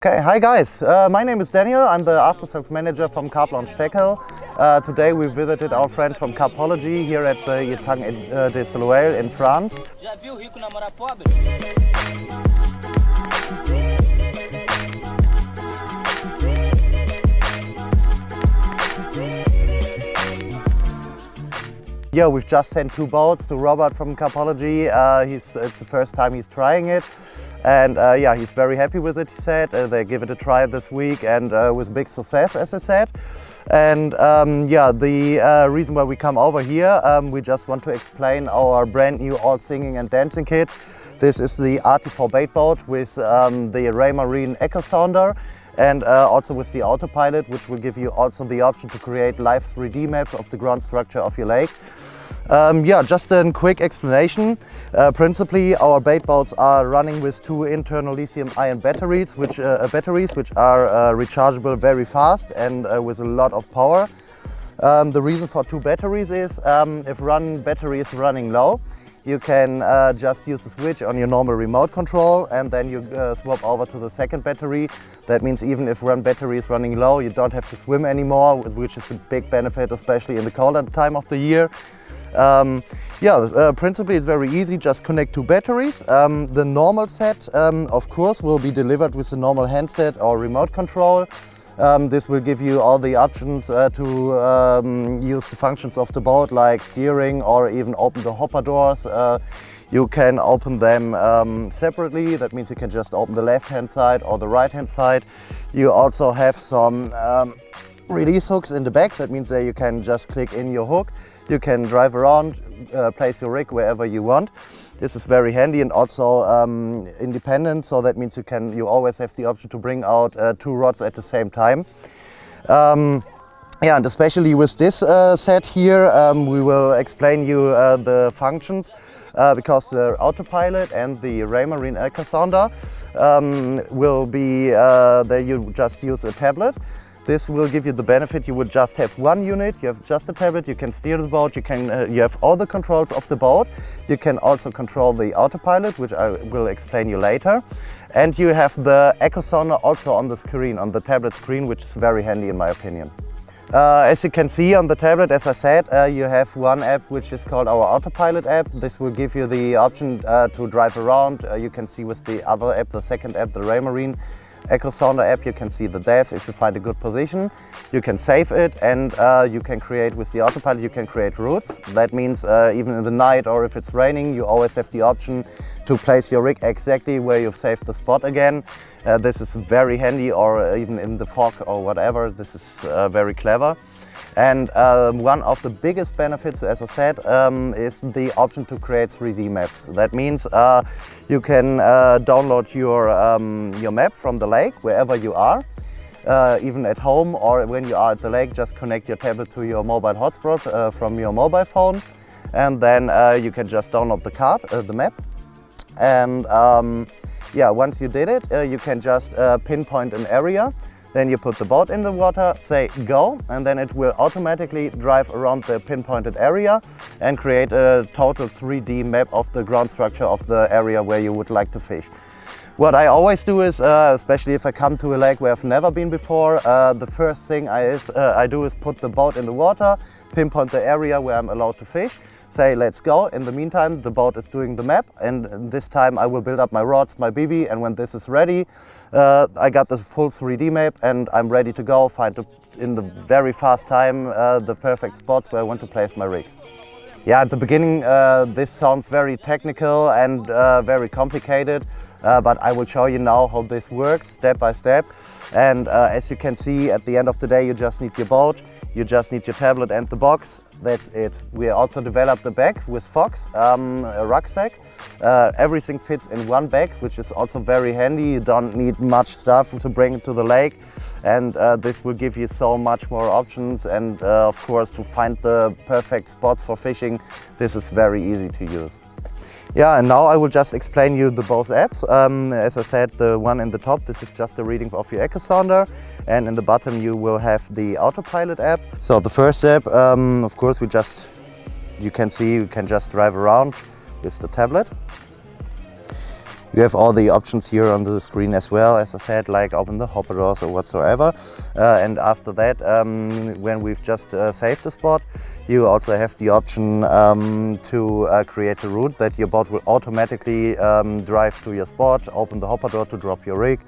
Okay, hi guys, my name is Daniel, I'm the after sales manager from Carplounge. Today we visited our friends from CARPology here at the Etang de Soleil in France. Yeah, we've just sent 2 boats to Robert from CARPology. It's the first time he's trying it. And yeah, he's very happy with it, he said. They give it a try this week and with big success, as I said. And yeah, the reason why we come over here, we just want to explain our brand new all singing and dancing kit. This is the RT4 Bait Boat with the Raymarine Echo Sounder and also with the Autopilot, which will give you also the option to create live 3D maps of the ground structure of your lake. Yeah, just a quick explanation. Principally, our bait boats are running with 2 internal lithium-ion batteries, which are rechargeable very fast and with a lot of power. The reason for 2 batteries is if one battery is running low, you can just use the switch on your normal remote control and then you swap over to the second battery. That means even if one battery is running low, you don't have to swim anymore, which is a big benefit, especially in the colder time of the year. Principally it's very easy, just connect 2 batteries. The normal set, of course, will be delivered with the normal handset or remote control. This will give you all the options to use the functions of the boat, like steering or even open the hopper doors. You can open them separately. That means you can just open the left-hand side or the right-hand side. You also have some release hooks in the back. That means that you can just click in your hook. You can drive around, place your rig wherever you want. This is very handy and also independent, so that means you always have the option to bring out 2 rods at the same time. Yeah, and especially with this set here, we will explain you the functions because the Autopilot and the Raymarine Echo Sounder will be there. You just use a tablet. This will give you the benefit you would just have 1 unit, you have just a tablet, you can steer the boat, you have all the controls of the boat. You can also control the Autopilot, which I will explain you later. And you have the Echo Sounder also on the screen, on the tablet screen, which is very handy in my opinion. As you can see on the tablet, as I said, you have one app which is called our Autopilot app. This will give you the option to drive around. You can see with the other app, the second app, the Raymarine Echo Sounder app, you can see the depth. If you find a good position, you can save it, and you can create with the Autopilot, you can create routes. That means even in the night or if it's raining, you always have the option to place your rig exactly where you've saved the spot again. This is very handy, or even in the fog or whatever. This is very clever. And one of the biggest benefits, as I said, is the option to create 3D maps. That means you can download your map from the lake wherever you are, even at home or when you are at the lake. Just connect your tablet to your mobile hotspot from your mobile phone, and then you can just download the map. And yeah, once you did it, you can just pinpoint an area. Then you put the boat in the water, say go, and then it will automatically drive around the pinpointed area and create a total 3D map of the ground structure of the area where you would like to fish. What I always do is, especially if I come to a lake where I've never been before, the first thing I do is put the boat in the water, pinpoint the area where I'm allowed to fish, say let's go. In the meantime, the boat is doing the map, and this time I will build up my rods, my BB, and when this is ready, I got the full 3D map and I'm ready to go, find in the very fast time the perfect spots where I want to place my rigs. Yeah, at the beginning this sounds very technical and very complicated, but I will show you now how this works step by step. And as you can see, at the end of the day, you just need your boat, you just need your tablet and the box. That's it. We also developed a bag with Fox, a rucksack. Everything fits in one bag, which is also very handy. You don't need much stuff to bring it to the lake. And this will give you so much more options. And of course, to find the perfect spots for fishing, this is very easy to use. Yeah, and now I will just explain you both apps. As I said, the one in the top, this is just a reading of your Echo Sounder, and in the bottom you will have the Autopilot app. So the first app, of course, you can see you can just drive around with the tablet. You have all the options here on the screen as well, as I said, like open the hopper doors or whatsoever. And after that, when we've just saved the spot, you also have the option to create a route that your boat will automatically drive to your spot, open the hopper door to drop your rig.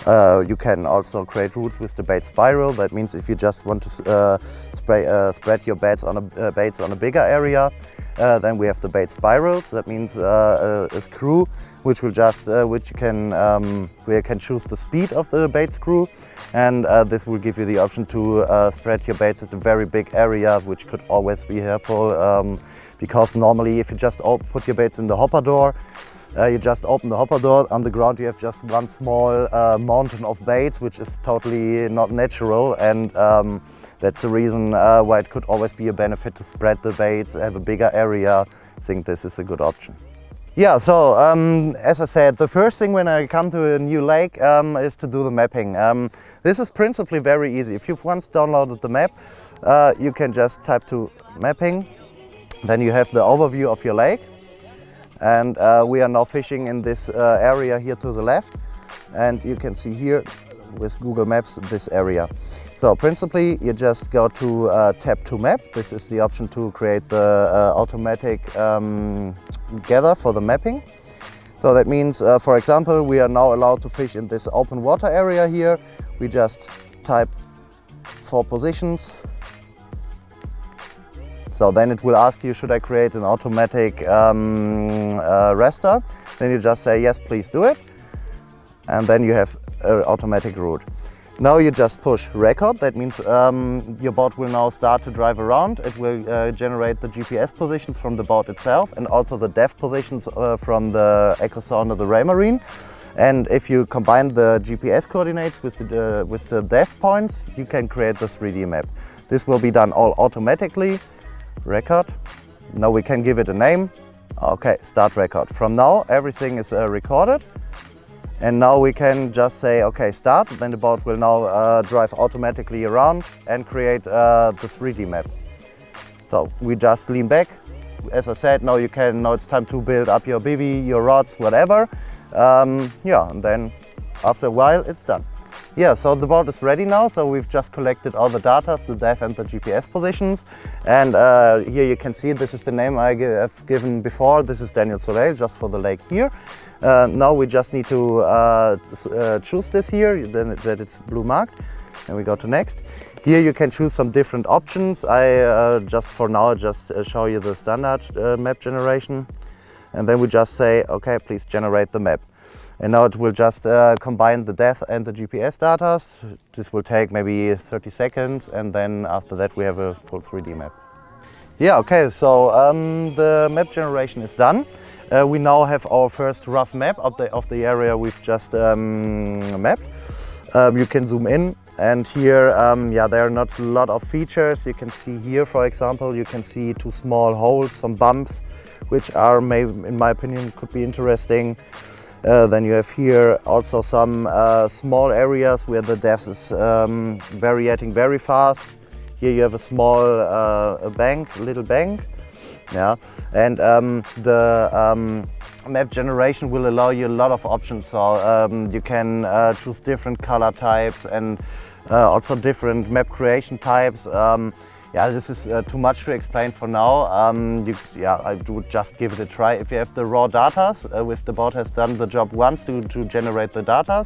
You can also create routes with the bait spiral. That means if you just want to spread your baits on a bigger area, then we have the bait spirals. That means a screw which will just which you can where you can choose the speed of the bait screw, and this will give you the option to spread your baits at a very big area, which could always be helpful because normally if you just put your baits in the hopper door, you just open the hopper door, on the ground you have just one small mountain of baits, which is totally not natural, and that's the reason why it could always be a benefit to spread the baits, have a bigger area. I think this is a good option. Yeah, so as I said, the first thing when I come to a new lake is to do the mapping. This is principally very easy. If you've once downloaded the map, you can just type to mapping, then you have the overview of your lake. And we are now fishing in this area here to the left, and you can see here with Google Maps this area. So principally you just go to tab to map. This is the option to create the automatic gather for the mapping. So that means for example we are now allowed to fish in this open water area here. We just type 4 positions. So then it will ask you, should I create an automatic raster? Then you just say, yes, please do it. And then you have an automatic route. Now you just push record. That means your boat will now start to drive around. It will generate the GPS positions from the boat itself and also the depth positions from the echo sounder, the Raymarine. And if you combine the GPS coordinates with the depth points, you can create the 3D map. This will be done all automatically. Record. Now we can give it a name. Okay, start record. From now everything is recorded, and now we can just say okay, start. Then the boat will now drive automatically around and create the 3D map. So we just lean back. As I said, now it's time to build up your bivvy, your rods, whatever. Yeah, and then after a while it's done. Yeah, so the boat is ready now. So we've just collected all the data, the depth and the GPS positions. And here you can see this is the name I have given before. This is Daniel Soleil, just for the lake here. Now we just need to choose this here, then that it's blue marked. And we go to next. Here you can choose some different options. I just for now show you the standard map generation. And then we just say, okay, please generate the map. And now it will just combine the depth and the GPS data. This will take maybe 30 seconds, and then after that we have a full 3D map. Yeah, okay, so the map generation is done. We now have our first rough map of the area we've just mapped. You can zoom in, and here yeah, there are not a lot of features. You can see here, for example, you can see 2 small holes, some bumps, which are maybe, in my opinion, could be interesting. Then you have here also some small areas where the depth is varying very fast. Here you have a small little bank. Yeah, and the map generation will allow you a lot of options. So you can choose different color types and also different map creation types. Yeah, this is too much to explain for now. I would just give it a try. If you have the raw data, if the boat has done the job once to generate the data,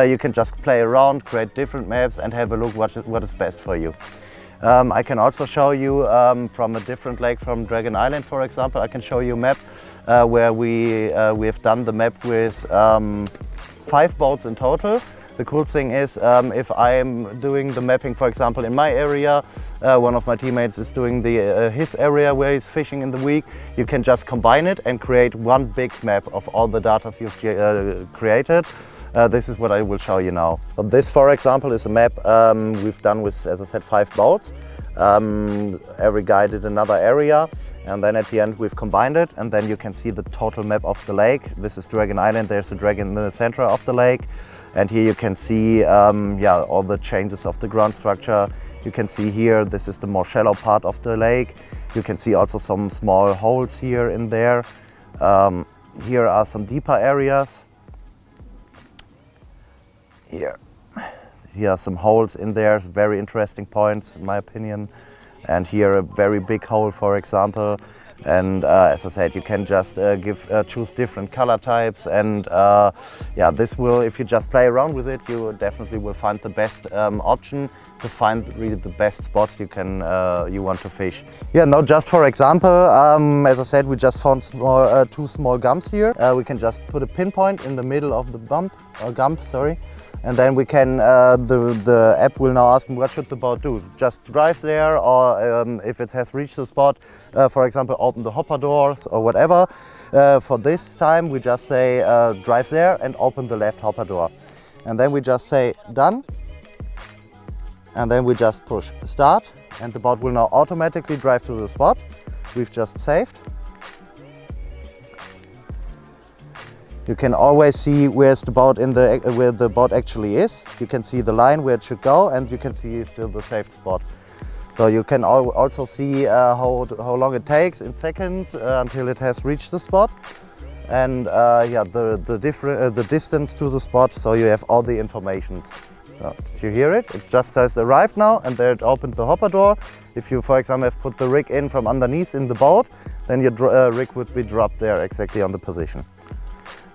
you can just play around, create different maps and have a look what is best for you. I can also show you from a different lake, from Dragon Island, for example. I can show you a map where we have done the map with 5 boats in total. The cool thing is, if I'm doing the mapping, for example, in my area, one of my teammates is doing his area where he's fishing in the week, you can just combine it and create one big map of all the data you've created. This is what I will show you now. So this, for example, is a map we've done with, as I said, 5 boats. Every guy did another area, and then at the end we've combined it, and then you can see the total map of the lake. This is Dragon Island. There's a dragon in the center of the lake. And here you can see yeah, all the changes of the ground structure. You can see here, this is the more shallow part of the lake. You can see also some small holes here and there. Here are some deeper areas. Here are some holes in there, very interesting points in my opinion. And here a very big hole, for example. And as I said, you can just choose different color types, and yeah, this will, if you just play around with it, you definitely will find the best option to find really the best spot you want to fish. Yeah, now just for example, as I said, we just found two small gumps here. We can just put a pinpoint in the middle of the gump, sorry. And then we can, the app will now ask me what should the boat do. Just drive there, or if it has reached the spot, for example, open the hopper doors or whatever. For this time we just say drive there and open the left hopper door. And then we just say done. And then we just push start, and the boat will now automatically drive to the spot we've just saved. You can always see where's the boat where the boat actually is. You can see the line where it should go, and you can see still the saved spot. So you can also see how long it takes in seconds until it has reached the spot, and yeah, the distance to the spot. So you have all the information. So, did you hear it? It just has arrived now, and there it opened the hopper door. If you, for example, have put the rig in from underneath in the boat, then your rig would be dropped there exactly on the position.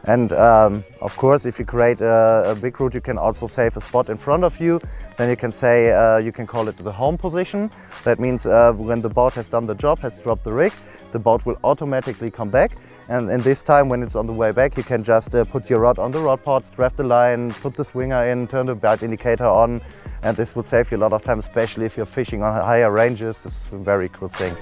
And of course, if you create a big route, you can also save a spot in front of you. Then you can say, you can call it the home position. That means when the boat has done the job, has dropped the rig, the boat will automatically come back. And in this time, when it's on the way back, you can just put your rod on the rod pots, draft the line, put the swinger in, turn the bite indicator on. And this would save you a lot of time, especially if you're fishing on higher ranges. This is a very cool thing.